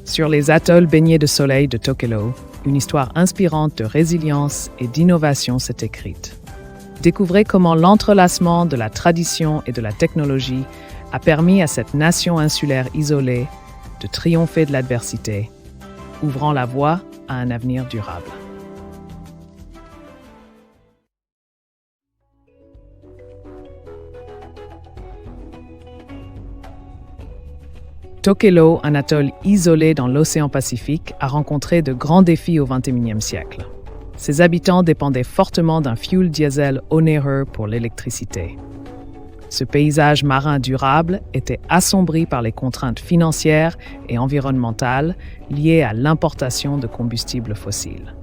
Sur les atolls baignés de soleil de Tokelau, une histoire inspirante de résilience et d'innovation s'est écrite. Découvrez comment l'entrelacement de la tradition et de la technologie a permis à cette nation insulaire isolée de triompher de l'adversité, ouvrant la voie à un avenir durable. Tokelau, un atoll isolé dans l'océan Pacifique, a rencontré de grands défis au XXIe siècle. Ses habitants dépendaient fortement d'un fuel diesel onéreux pour l'électricité. Ce paysage marin durable était assombri par les contraintes financières et environnementales liées à l'importation de combustibles fossiles.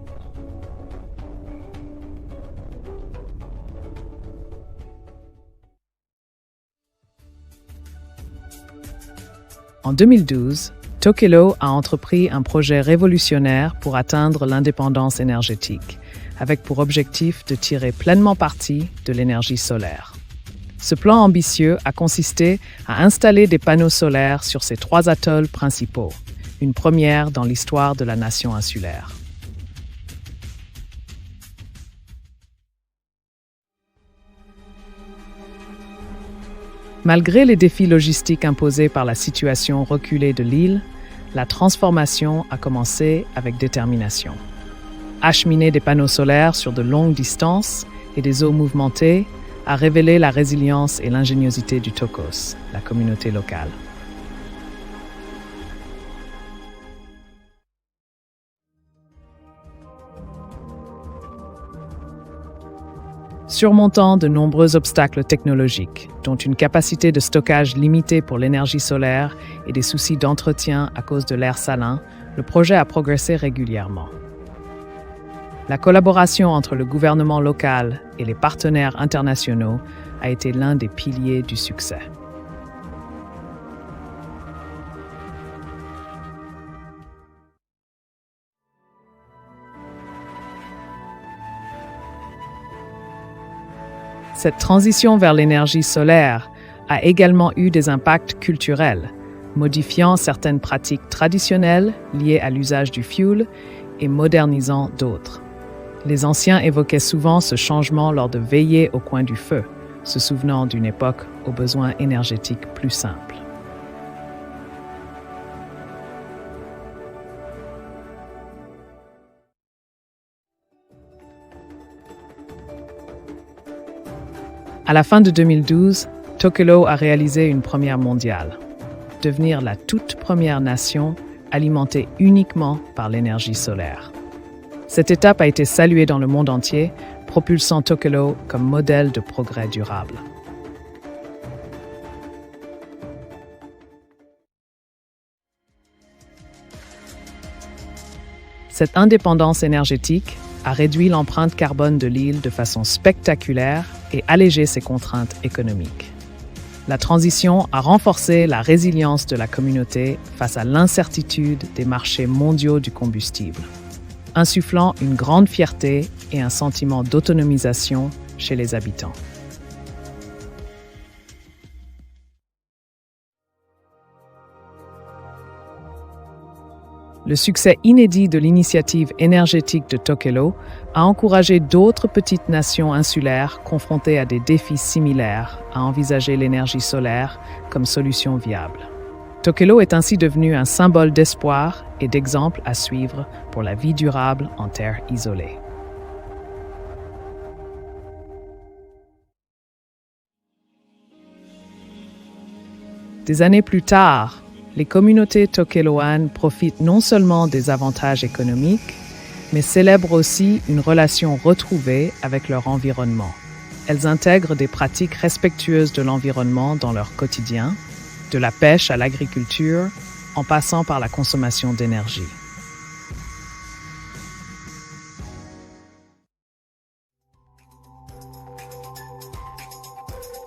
En 2012, Tokelau a entrepris un projet révolutionnaire pour atteindre l'indépendance énergétique, avec pour objectif de tirer pleinement parti de l'énergie solaire. Ce plan ambitieux a consisté à installer des panneaux solaires sur ces 3 atolls principaux, une première dans l'histoire de la nation insulaire. Malgré les défis logistiques imposés par la situation reculée de l'île, la transformation a commencé avec détermination. Acheminer des panneaux solaires sur de longues distances et des eaux mouvementées a révélé la résilience et l'ingéniosité du Tokos, la communauté locale. Surmontant de nombreux obstacles technologiques, dont une capacité de stockage limitée pour l'énergie solaire et des soucis d'entretien à cause de l'air salin, le projet a progressé régulièrement. La collaboration entre le gouvernement local et les partenaires internationaux a été l'un des piliers du succès. Cette transition vers l'énergie solaire a également eu des impacts culturels, modifiant certaines pratiques traditionnelles liées à l'usage du fioul et modernisant d'autres. Les anciens évoquaient souvent ce changement lors de veillées au coin du feu, se souvenant d'une époque aux besoins énergétiques plus simples. À la fin de 2012, Tokelau a réalisé une première mondiale, devenir la toute première nation alimentée uniquement par l'énergie solaire. Cette étape a été saluée dans le monde entier, propulsant Tokelau comme modèle de progrès durable. Cette indépendance énergétique a réduit l'empreinte carbone de l'île de façon spectaculaire et allégé ses contraintes économiques. La transition a renforcé la résilience de la communauté face à l'incertitude des marchés mondiaux du combustible, insufflant une grande fierté et un sentiment d'autonomisation chez les habitants. Le succès inédit de l'initiative énergétique de Tokelau a encouragé d'autres petites nations insulaires confrontées à des défis similaires à envisager l'énergie solaire comme solution viable. Tokelau est ainsi devenu un symbole d'espoir et d'exemple à suivre pour la vie durable en terre isolée. Des années plus tard, les communautés tokeloanes profitent non seulement des avantages économiques, mais célèbrent aussi une relation retrouvée avec leur environnement. Elles intègrent des pratiques respectueuses de l'environnement dans leur quotidien, de la pêche à l'agriculture, en passant par la consommation d'énergie.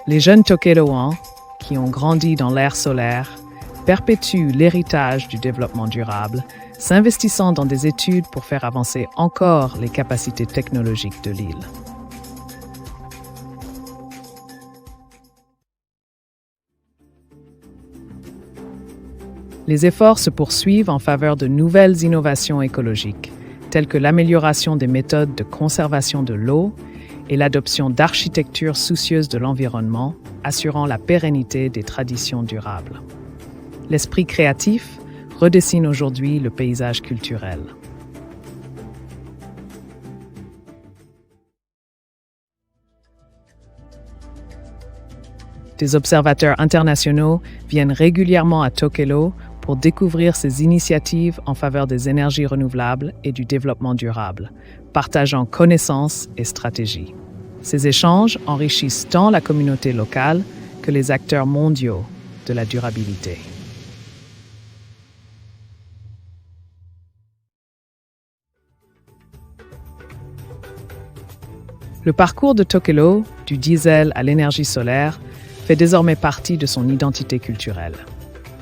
Les jeunes Tokeloans, qui ont grandi dans l'ère solaire, perpétuent l'héritage du développement durable, s'investissant dans des études pour faire avancer encore les capacités technologiques de l'île. Les efforts se poursuivent en faveur de nouvelles innovations écologiques, telles que l'amélioration des méthodes de conservation de l'eau et l'adoption d'architectures soucieuses de l'environnement, assurant la pérennité des traditions durables. L'esprit créatif redessine aujourd'hui le paysage culturel. Des observateurs internationaux viennent régulièrement à Tokelau pour découvrir ces initiatives en faveur des énergies renouvelables et du développement durable, partageant connaissances et stratégies. Ces échanges enrichissent tant la communauté locale que les acteurs mondiaux de la durabilité. Le parcours de Tokelau, du diesel à l'énergie solaire, fait désormais partie de son identité culturelle.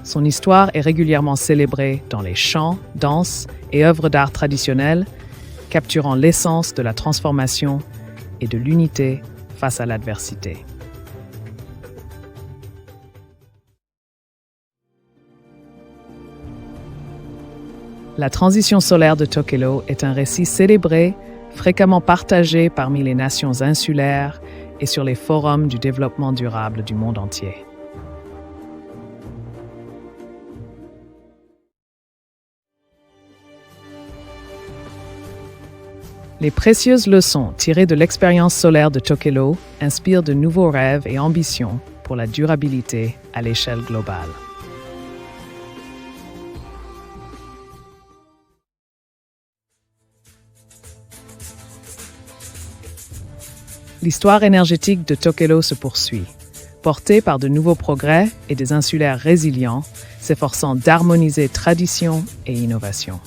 Son histoire est régulièrement célébrée dans les chants, danses et œuvres d'art traditionnelles, capturant l'essence de la transformation et de l'unité face à l'adversité. La transition solaire de Tokelau est un récit célébré, fréquemment partagé parmi les nations insulaires et sur les forums du développement durable du monde entier. Les précieuses leçons tirées de l'expérience solaire de Tokelau inspirent de nouveaux rêves et ambitions pour la durabilité à l'échelle globale. L'histoire énergétique de Tokelau se poursuit, portée par de nouveaux progrès et des insulaires résilients, s'efforçant d'harmoniser tradition et innovation.